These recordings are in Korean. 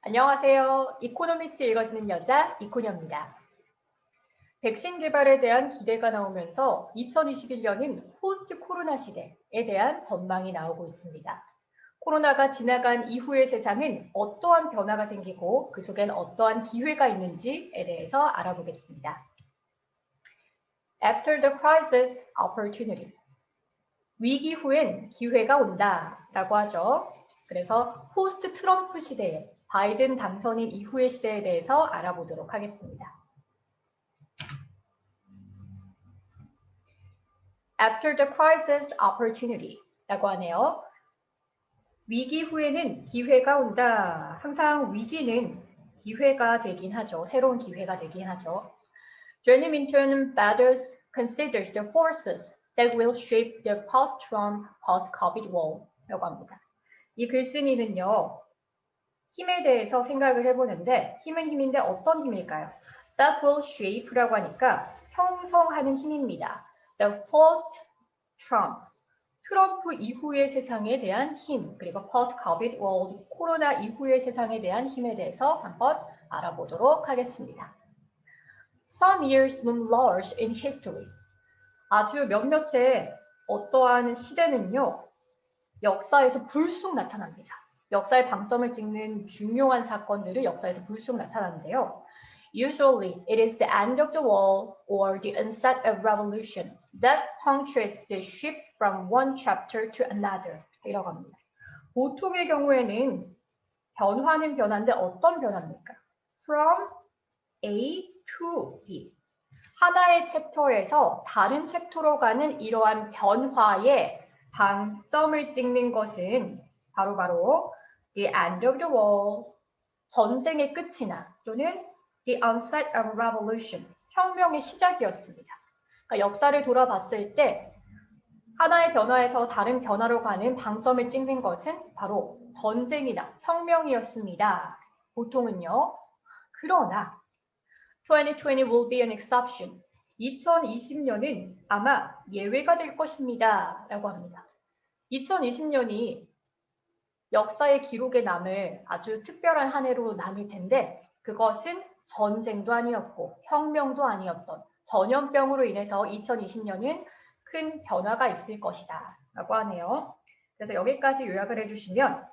안녕하세요. 이코노미스트 읽어주는 여자 이코녀입니다. 백신 개발에 대한 기대가 나오면서 2021년은 포스트 코로나 시대에 대한 전망이 나오고 있습니다. 코로나가 지나간 이후의 세상은 어떠한 변화가 생기고 그 속엔 어떠한 기회가 있는지에 대해서 알아보겠습니다. After the crisis, opportunity. 위기 후엔 기회가 온다라고 하죠. 그래서 포스트 트럼프 시대에 바이든 당선인 이후의 시대에 대해서 알아보도록 하겠습니다. After the crisis, opportunity 라고 하네요. 위기 후에는 기회가 온다. 항상 위기는 기회가 되긴 하죠. 새로운 기회가 되긴 하죠. Jenny Minton better considers the forces that will shape the post-Trump, post-COVID world 라고 합니다. 이 글쓴이는요. 힘에 대해서 생각을 해보는데 힘은 힘인데 어떤 힘일까요? That will shape라고 하니까 형성하는 힘입니다. The post-Trump, 트럼프 이후의 세상에 대한 힘, 그리고 post-COVID world, 코로나 이후의 세상에 대한 힘에 대해서 한번 알아보도록 하겠습니다. Some years loom large in history. 아주 몇몇의 어떠한 시대는요, 역사에서 불쑥 나타납니다. 역사의 방점을 찍는 중요한 사건들이 역사에서 불쑥 나타나는데요. Usually, it is the end of the war or the onset of revolution that punctuates the shift from one chapter to another. 이라고 합니다. 보통의 경우에는 변화는 변화인데 어떤 변화입니까? From A to B. 하나의 챕터에서 다른 챕터로 가는 이러한 변화에 방점을 찍는 것은 바로 the end of the war, 전쟁의 끝이나 또는 the onset of revolution, 혁명의 시작이었습니다. 그러니까 역사를 돌아봤을 때 하나의 변화에서 다른 변화로 가는 방점을 찍는 것은 바로 전쟁이나 혁명이었습니다. 보통은요. 그러나 2020 will be an exception. 2020년은 아마 예외가 될 것입니다. 라고 합니다. 2020년이 역사의 기록에 남을 아주 특별한 한 해로 남을 텐데 그것은 전쟁도 아니었고 혁명도 아니었던 전염병으로 인해서 2020년은 큰 변화가 있을 것이다. 라고 하네요. 그래서 여기까지 요약을 해주시면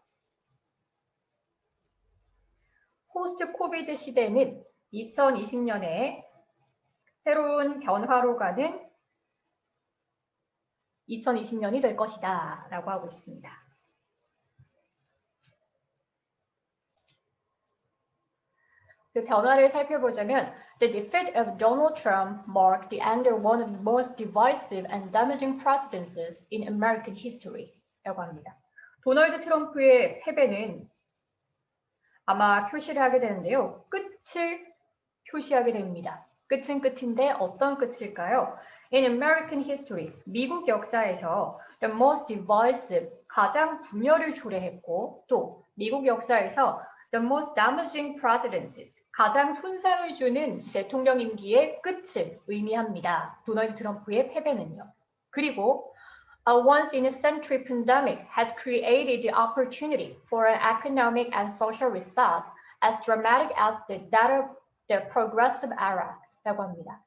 포스트 코비드 시대는 2020년에 새로운 변화로 가는 2020년이 될 것이다 라고 하고 있습니다. 그 변화를 살펴보자면 The defeat of Donald Trump marked the end of one of the most divisive and damaging presidencies in American history 라고 합니다. 도널드 트럼프의 패배는 아마 표시를 하게 되는데요. 끝을 표시하게 됩니다. 끝은 끝인데 어떤 끝일까요? In American history, 미국 역사에서 the most divisive, 가장 분열을 초래했고 또 미국 역사에서 the most damaging presidencies, 가장 손상을 주는 대통령 임기의 끝을 의미합니다. 도널드 트럼프의 패배는요. 그리고 A once-in-a-century pandemic has created the opportunity for an economic and social reset as dramatic as that of the progressive era 라고 합니다.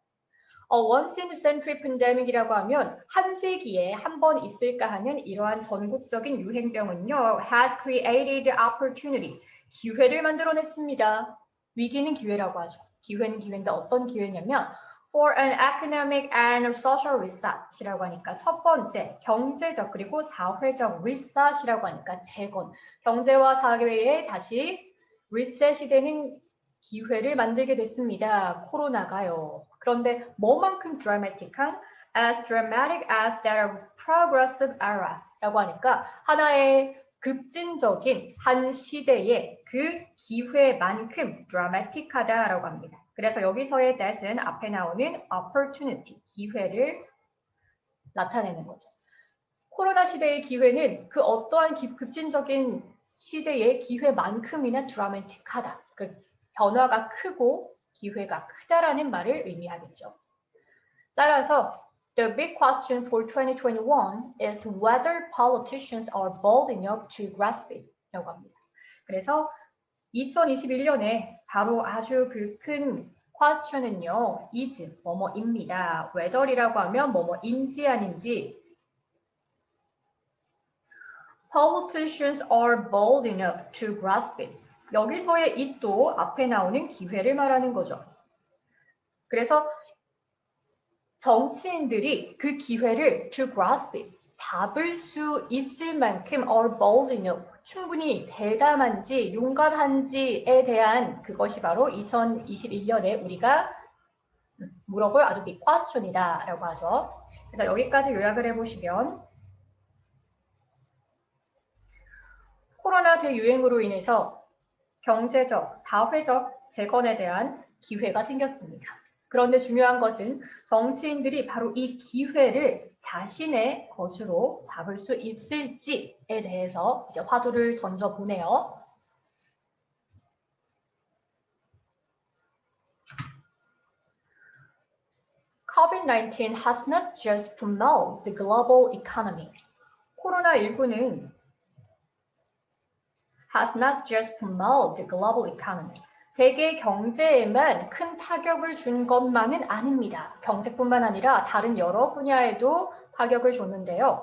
once-in-a-century pandemic이라고 하면 한 세기에 한 번 있을까 하는 이러한 전국적인 유행병은요. has created the opportunity, 기회를 만들어냈습니다. 위기는 기회라고 하죠. 기회는 기회인데 어떤 기회냐면 for an economic and social reset이라고 하니까 첫 번째 경제적 그리고 사회적 reset이라고 하니까 재건, 경제와 사회에 다시 리셋이 되는 기회를 만들게 됐습니다. 코로나가요. 그런데 뭐만큼 dramatic한? As dramatic as that of progressive era 라고 하니까 하나의 급진적인 한 시대의 그 기회만큼 dramatic하다라고 합니다. 그래서 여기서의 that은 앞에 나오는 opportunity, 기회를 나타내는 거죠. 코로나 시대의 기회는 그 어떠한 급진적인 시대의 기회만큼이나 dramatic하다. 그 변화가 크고 기회가 크다라는 말을 의미하겠죠. 따라서 The big question for 2021 is whether politicians are bold enough to grasp it 라고 합니다. 그래서 2021년에 바로 아주 그 큰 question은요, is 뭐뭐입니다. whether이라고 하면 뭐뭐인지 아닌지. Politicians are bold enough to grasp it. 여기서의 it도 앞에 나오는 기회를 말하는 거죠. 그래서 정치인들이 그 기회를 to grasp it, 잡을 수 있을 만큼 are bold enough, 충분히 대담한지 용감한지에 대한 그것이 바로 2021년에 우리가 물어볼 아주 big question이다 라고 하죠. 그래서 여기까지 요약을 해보시면 코로나 대유행으로 인해서 경제적, 사회적 재건에 대한 기회가 생겼습니다. 그런데 중요한 것은 정치인들이 바로 이 기회를 자신의 것으로 잡을 수 있을지에 대해서 이제 화두를 던져보네요. COVID-19 has not just pummeled the global economy. 코로나19는 has not just pummeled the global economy. 세계 경제에만 큰 타격을 준 것만은 아닙니다. 경제뿐만 아니라 다른 여러 분야에도 타격을 줬는데요.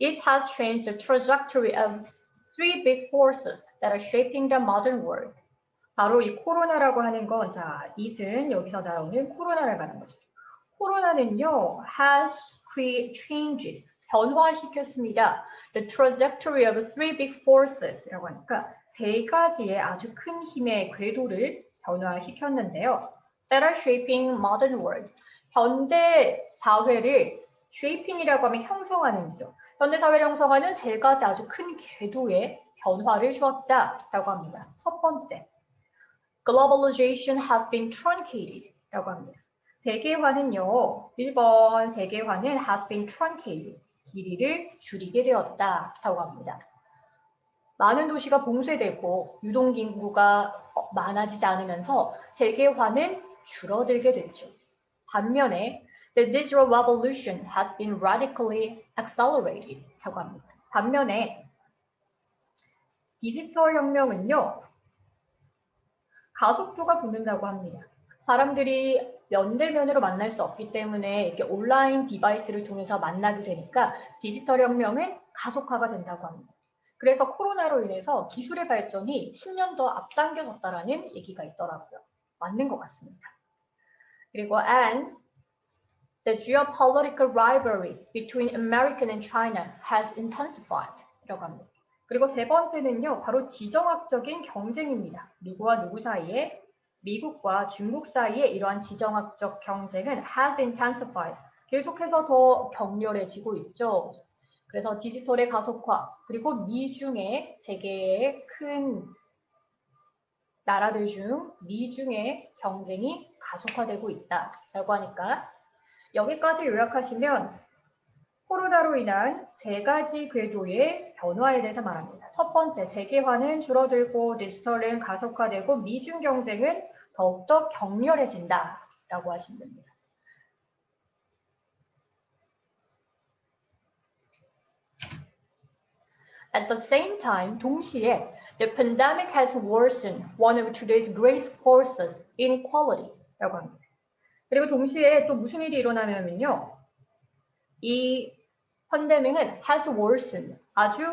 It has changed the trajectory of three big forces that are shaping the modern world. 바로 이 코로나라고 하는 건, 자, it은 여기서 나오는 코로나를 말하는 거죠. 코로나는요, has changed, 변화시켰습니다. The trajectory of three big forces라고 하니까 세 가지의 아주 큰 힘의 궤도를 변화시켰는데요. That are shaping modern world. 현대 사회를 shaping이라고 하면 형성하는 거죠. 현대 사회를 형성하는 세 가지 아주 큰 궤도의 변화를 주었다라고 합니다. 첫 번째, globalization has been truncated라고 합니다. 세계화는요, 1번 세계화는 has been truncated, 길이를 줄이게 되었다라고 합니다. 많은 도시가 봉쇄되고 유동인구가 많아지지 않으면서 세계화는 줄어들게 됐죠. 반면에 the digital revolution has been radically accelerated 라고 합니다. 반면에 디지털 혁명은요, 가속도가 붙는다고 합니다. 사람들이 면대면으로 만날 수 없기 때문에 이렇게 온라인 디바이스를 통해서 만나게 되니까 디지털 혁명은 가속화가 된다고 합니다. 그래서 코로나로 인해서 기술의 발전이 10년 더 앞당겨졌다라는 얘기가 있더라고요. 맞는 것 같습니다. 그리고 and the geopolitical rivalry between America and China has intensified 라고 합니다. 그리고 세 번째는요, 바로 지정학적인 경쟁입니다. 누구와 누구 사이에? 미국과 중국 사이의 이러한 지정학적 경쟁은 has intensified, 계속해서 더 격렬해지고 있죠. 그래서 디지털의 가속화, 그리고 미중의 세계의 큰 나라들 중 미중의 경쟁이 가속화되고 있다라고 하니까 여기까지 요약하시면 코로나로 인한 세 가지 궤도의 변화에 대해서 말합니다. 첫 번째, 세계화는 줄어들고 디지털은 가속화되고 미중 경쟁은 더욱더 격렬해진다라고 하시면 됩니다. At the same time, 동시에 the pandemic has worsened one of today's great forces, inequality라고 합니다. 그리고 동시에 또 무슨 일이 일어나냐면요. 이 팬데믹은 has worsened, 아주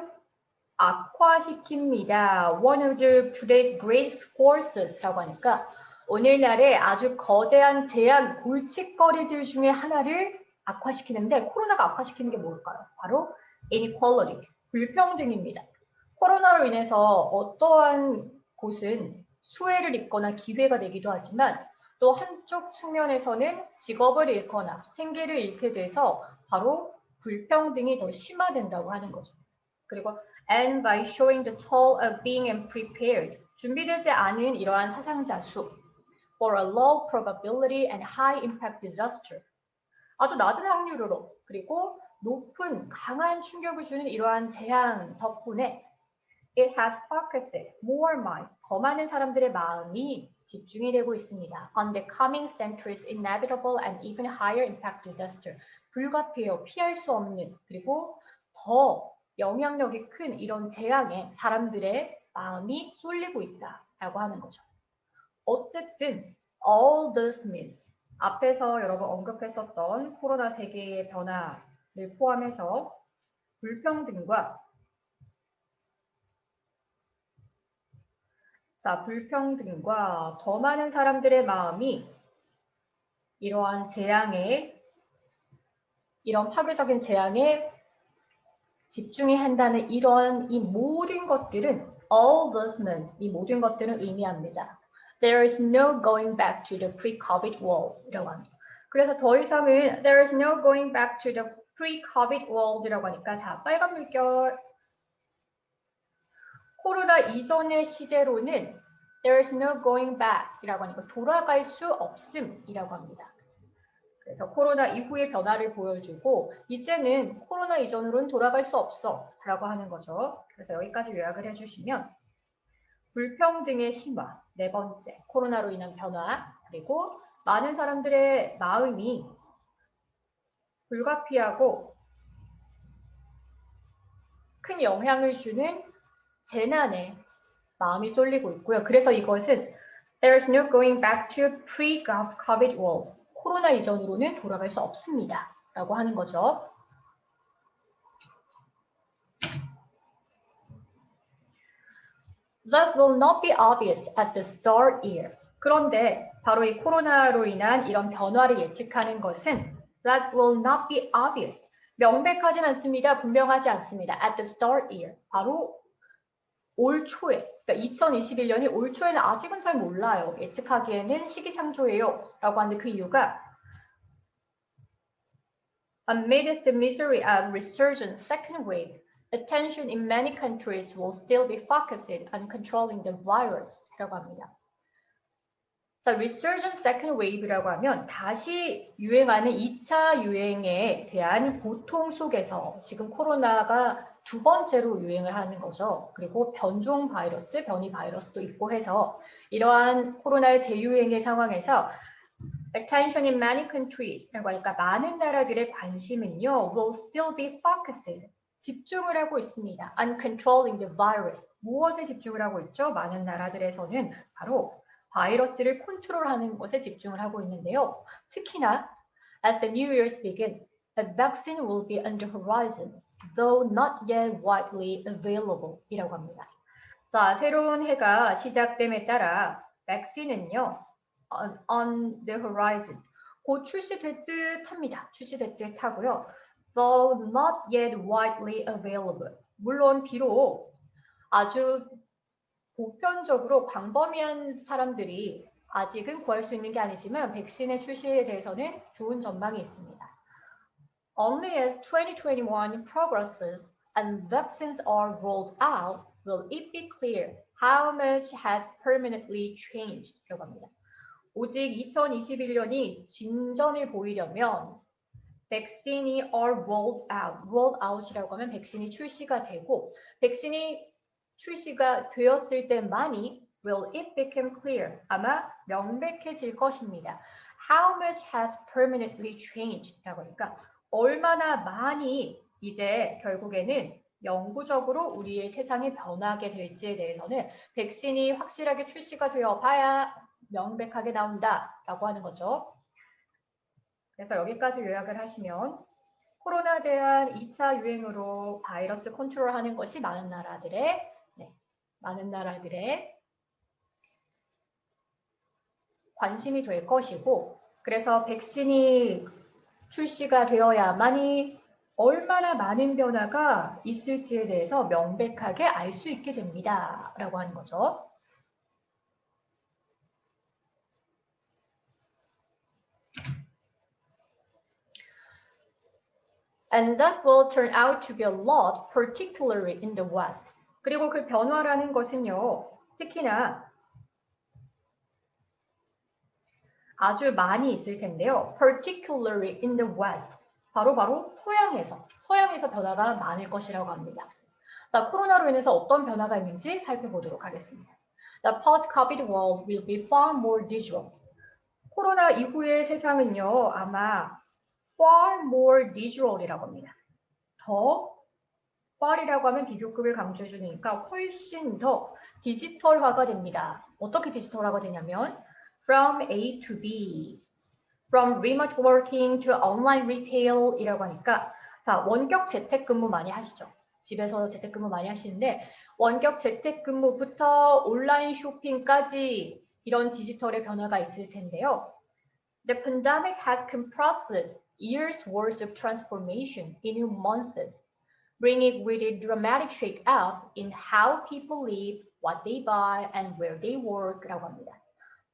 악화시킵니다. One of today's great forces라고 하니까 오늘날의 아주 거대한 재앙, 골칫거리들 중에 하나를 악화시키는데 코로나가 악화시키는 게 뭘까요? 바로 inequality, 불평등입니다. 코로나로 인해서 어떠한 곳은 수혜를 입거나 기회가 되기도 하지만 또 한쪽 측면에서는 직업을 잃거나 생계를 잃게 돼서 바로 불평등이 더 심화된다고 하는 거죠. 그리고 and by showing the toll of being unprepared, 준비되지 않은 이러한 사상자 수 for a low probability and high impact disaster, 아주 낮은 확률으로 그리고 높은 강한 충격을 주는 이러한 재앙 덕분에 it has focused more minds, 더 많은 사람들의 마음이 집중이 되고 있습니다. On the coming century's inevitable and even higher impact disaster, 불가피해요, 피할 수 없는 그리고 더 영향력이 큰 이런 재앙에 사람들의 마음이 쏠리고 있다 라고 하는 거죠. 어쨌든 all this means 앞에서 여러분 언급했었던 코로나 세계의 변화를 포함해서 불평등과 더 많은 사람들의 마음이 이러한 파괴적인 재앙에 집중해야 한다는 이 모든 것들은 all this means 이 모든 것들은 의미합니다. There is no going back to the pre-COVID world이라고 합니다. 그래서 더 이상은 there is no going back to the pre-COVID world이라고 하니까 자 빨간 물결 코로나 이전의 시대로는 there is no going back이라고 하니까 돌아갈 수 없음이라고 합니다. 그래서 코로나 이후의 변화를 보여주고 이제는 코로나 이전으로는 돌아갈 수 없어 라고 하는 거죠. 그래서 여기까지 요약을 해주시면 불평등의 심화, 네 번째 코로나로 인한 변화, 그리고 많은 사람들의 마음이 불가피하고 큰 영향을 주는 재난에 마음이 쏠리고 있고요. 그래서 이것은 There's no going back to pre-COVID world. 코로나 이전으로는 돌아갈 수 없습니다. 라고 하는 거죠. That will not be obvious at the start here. 그런데 바로 이 코로나로 인한 이런 변화를 예측하는 것은 That will not be obvious. 명백하진 않습니다. 분명하지 않습니다. At the start here. 바로 올 초에, 그러니까 2021년이 올 초에는 아직은 잘 몰라요. 예측하기에는 시기상조예요. 라고 하는데 그 이유가 Amidst the misery of resurgent second wave, attention in many countries will still be focused on controlling the virus. 라고 합니다. 자, resurgent second wave라고 하면 다시 유행하는 2차 유행에 대한 고통 속에서 지금 코로나가 두 번째로 유행을 하는 거죠. 그리고 변종 바이러스, 변이 바이러스도 있고 해서 이러한 코로나의 재유행의 상황에서 attention in many countries, 그러니까 많은 나라들의 관심은요, will still be focused, 집중을 하고 있습니다. on controlling the virus, 무엇에 집중을 하고 있죠? 많은 나라들에서는 바로 바이러스를 컨트롤하는 것에 집중을 하고 있는데요. 특히나 as the new year begins, a vaccine will be on the horizon, though not yet widely available 이라고 합니다. 자, 새로운 해가 시작됨에 따라 백신은요, on the horizon, 곧 출시될 듯 합니다. 출시될 듯 하고요. though not yet widely available, 물론 비록 아주 보편적으로 광범위한 사람들이 아직은 구할 수 있는 게 아니지만 백신의 출시에 대해서는 좋은 전망이 있습니다. Only as 2021 progresses and vaccines are rolled out will it be clear how much has permanently changed. 라고 합니다. 오직 2021년이 진전을 보이려면 백신이 are rolled out이라고 하면 백신이 출시가 되고 백신이 출시가 되었을 때만이 will it become clear, 아마 명백해질 것입니다. How much has permanently changed? 라고 하니까 얼마나 많이 이제 결국에는 영구적으로 우리의 세상이 변하게 될지에 대해서는 백신이 확실하게 출시가 되어 봐야 명백하게 나온다라고 하는 거죠. 그래서 여기까지 요약을 하시면 코로나에 대한 2차 유행으로 바이러스 컨트롤하는 것이 많은 나라들의 관심이 될 것이고 그래서 백신이 출시가 되어야만이 얼마나 많은 변화가 있을지에 대해서 명백하게 알 수 있게 됩니다. 라고 하는 거죠. And that will turn out to be a lot, particularly in the West. 그리고 그 변화라는 것은요, 특히나 아주 많이 있을 텐데요. Particularly in the West. 바로 서양에서 변화가 많을 것이라고 합니다. 자, 코로나로 인해서 어떤 변화가 있는지 살펴보도록 하겠습니다. The post-COVID world will be far more digital. 코로나 이후의 세상은요, 아마 far more digital이라고 합니다. 더 far이라고 하면 비교급을 강조해 주니까 훨씬 더 디지털화가 됩니다. 어떻게 디지털화가 되냐면 from A to B, from remote working to online retail이라고 하니까 자, 원격 재택근무 많이 하시죠. 집에서 재택근무 많이 하시는데 원격 재택근무부터 온라인 쇼핑까지 이런 디지털의 변화가 있을 텐데요. The pandemic has compressed years worth of transformation into months, bringing with it dramatic shake-up in how people live, what they buy, and where they work라고 합니다.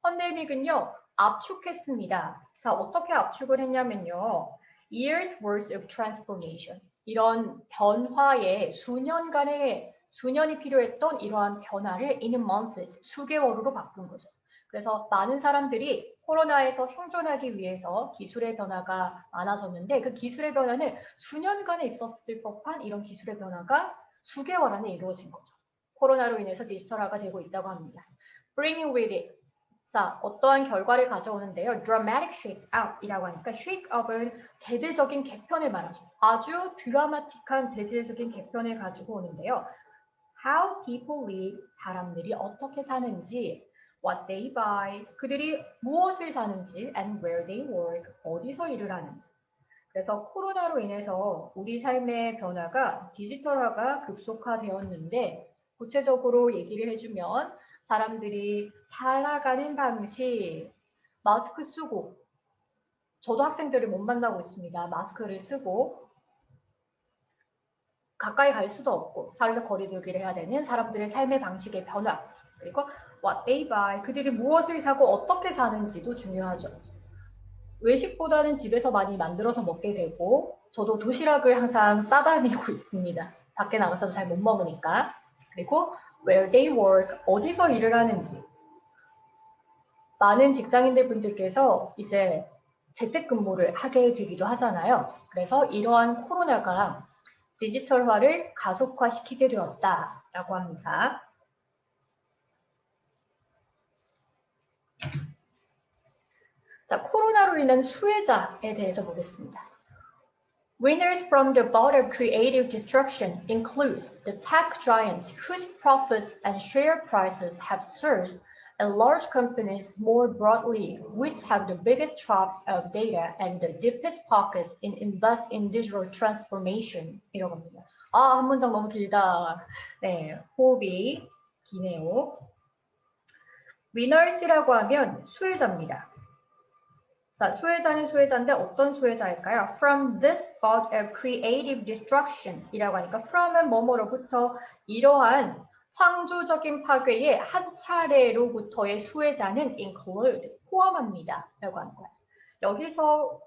팬데믹은요, 압축했습니다. 자, 어떻게 압축을 했냐면요. Years worth of transformation. 이런 변화에 수년이 필요했던 이러한 변화를 in a month, 수개월로 바꾼 거죠. 그래서 많은 사람들이 코로나에서 생존하기 위해서 기술의 변화가 많아졌는데 그 기술의 변화는 수년간에 있었을 법한 이런 기술의 변화가 수개월 안에 이루어진 거죠. 코로나로 인해서 디지털화가 되고 있다고 합니다. Bringing with it. 자, 어떠한 결과를 가져오는데요. Dramatic shake-up이라고 하니까 shake-up은 대대적인 개편을 말하죠. 아주 드라마틱한 대대적인 개편을 가지고 오는데요. How people live, 사람들이 어떻게 사는지, what they buy, 그들이 무엇을 사는지, and where they work, 어디서 일을 하는지. 그래서 코로나로 인해서 우리 삶의 변화가 디지털화가 급속화되었는데 구체적으로 얘기를 해주면 사람들이 살아가는 방식, 마스크 쓰고 저도 학생들을 못 만나고 있습니다. 마스크를 쓰고 가까이 갈 수도 없고 사회적 거리두기를 해야 되는 사람들의 삶의 방식의 변화 그리고 what they buy, 그들이 무엇을 사고 어떻게 사는지도 중요하죠. 외식보다는 집에서 많이 만들어서 먹게 되고 저도 도시락을 항상 싸다니고 있습니다. 밖에 나가서 잘 못 먹으니까. 그리고 where they work, 어디서 일을 하는지. 많은 직장인들 분들께서 이제 재택근무를 하게 되기도 하잖아요. 그래서 이러한 코로나가 디지털화를 가속화시키게 되었다라고 합니다. 자, 코로나로 인한 수혜자에 대해서 보겠습니다. Winners from the bout of creative destruction include the tech giants whose profits and share prices have surged, and large companies more broadly, which have the biggest troughs of data and the deepest pockets in invest in digital transformation. 이라고 합니다. 아, 한 문장 너무 길다. 네, 호흡이 기네요. winners라고 하면 수혜자입니다. 자, 수혜자는 수혜자인데 어떤 수혜자일까요? From this bout of creative destruction 이라고 하니까 from은 뭐뭐로부터 이러한 창조적인 파괴의 한 차례로부터의 수혜자는 include, 포함합니다. 라고 하는 거예요. 여기서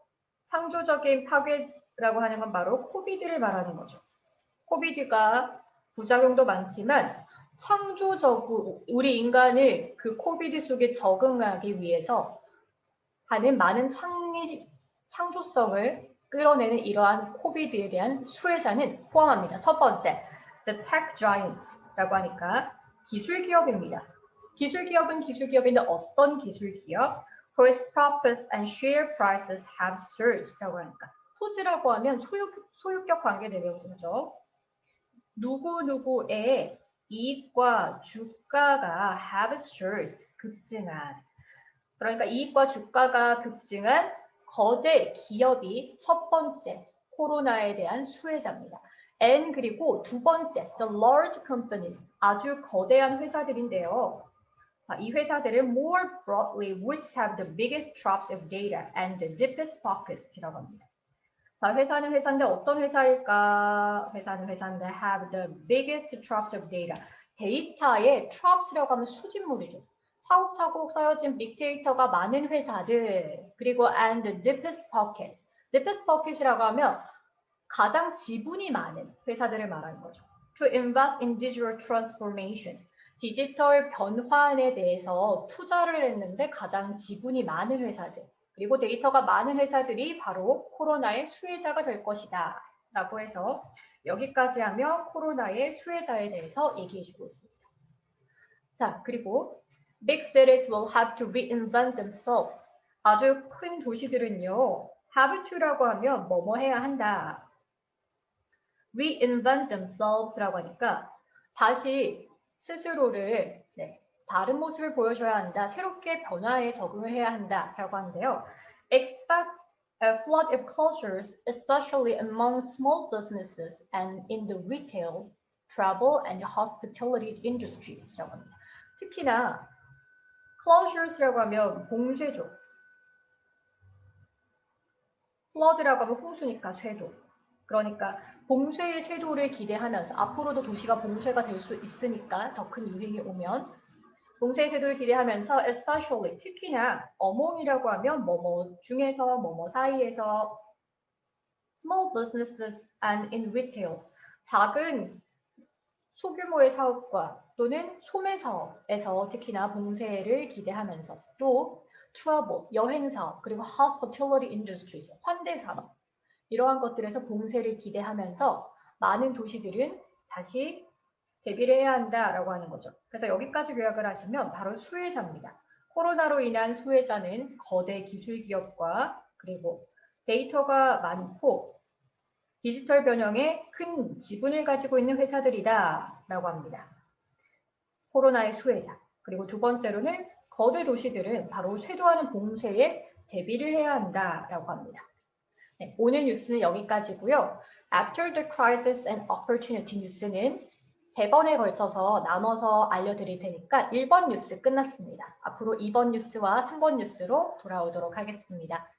창조적인 파괴라고 하는 건 바로 코비드를 말하는 거죠. 코비드가 부작용도 많지만 창조적으로 우리 인간을 그 코비드 속에 적응하기 위해서 하는 많은 창조성을 끌어내는 이러한 코비드에 대한 수혜자는 포함합니다. 첫 번째, the tech giants라고 하니까 기술기업입니다. 기술기업인데 어떤 기술기업? Whose profits and share prices have surged라고 하니까 후지라고 하면 소유격 관계대명사죠. 누구누구의 이익과 주가가 have surged, 급증한 그러니까 이익과 주가가 급증한 거대 기업이 첫 번째 코로나에 대한 수혜자입니다. and 그리고 두 번째 the large companies 아주 거대한 회사들인데요. 자, 이 회사들은 more broadly which have the biggest troughs of data and the deepest pockets이라고 합니다. 자, 회사는 회사인데 어떤 회사일까? 회사는 회사인데 have the biggest troughs of data. 데이터의 troughs라고 하면 수집물이죠. 차곡차곡 쌓여진 빅데이터가 많은 회사들 그리고 and the deepest pocket. deepest pocket이라고 하면 가장 지분이 많은 회사들을 말하는 거죠. To invest in digital transformation. 디지털 변환에 대해서 투자를 했는데 가장 지분이 많은 회사들. 그리고 데이터가 많은 회사들이 바로 코로나의 수혜자가 될 것이다. 라고 해서 여기까지 하면 코로나의 수혜자에 대해서 얘기해주고 있습니다. 자, 그리고 Big cities will have to reinvent themselves. 아주 큰 도시들은요, have to라고 하면 뭐뭐 해야 한다. Reinvent themselves라고 하니까 다시 스스로를 다른 모습을 보여줘야 한다. 새롭게 변화에 적응을 해야 한다라고 하는데요. Expect a flood of closures, especially among small businesses and in the retail, travel and hospitality industries.라고 합니다. 특히나 closures라고 하면 봉쇄죠. flood라고 하면 홍수니까 쇄도. 그러니까 봉쇄의 쇄도를 기대하면서 앞으로도 도시가 봉쇄가 될 수 있으니까 더 큰 유행이 오면 봉쇄의 쇄도를 기대하면서 especially 특히나 among이라고 하면 뭐뭐 중에서 뭐뭐 사이에서 small businesses and in retail 작은 소규모의 사업과 또는 소매사업에서 특히나 봉쇄를 기대하면서 또 travel, 여행사업, 그리고 hospitality industries, 환대산업 이러한 것들에서 봉쇄를 기대하면서 많은 도시들은 다시 대비를 해야 한다라고 하는 거죠. 그래서 여기까지 요약을 하시면 바로 수혜자입니다. 코로나로 인한 수혜자는 거대 기술 기업과 그리고 데이터가 많고 디지털 변형에 큰 지분을 가지고 있는 회사들이다 라고 합니다. 코로나의 수혜자. 그리고 두 번째로는 거대 도시들은 바로 쇄도하는 봉쇄에 대비를 해야 한다라고 합니다. 네, 오늘 뉴스는 여기까지고요. After the crisis and opportunity 뉴스는 3번에 걸쳐서 나눠서 알려드릴 테니까 1번 뉴스 끝났습니다. 앞으로 2번 뉴스와 3번 뉴스로 돌아오도록 하겠습니다.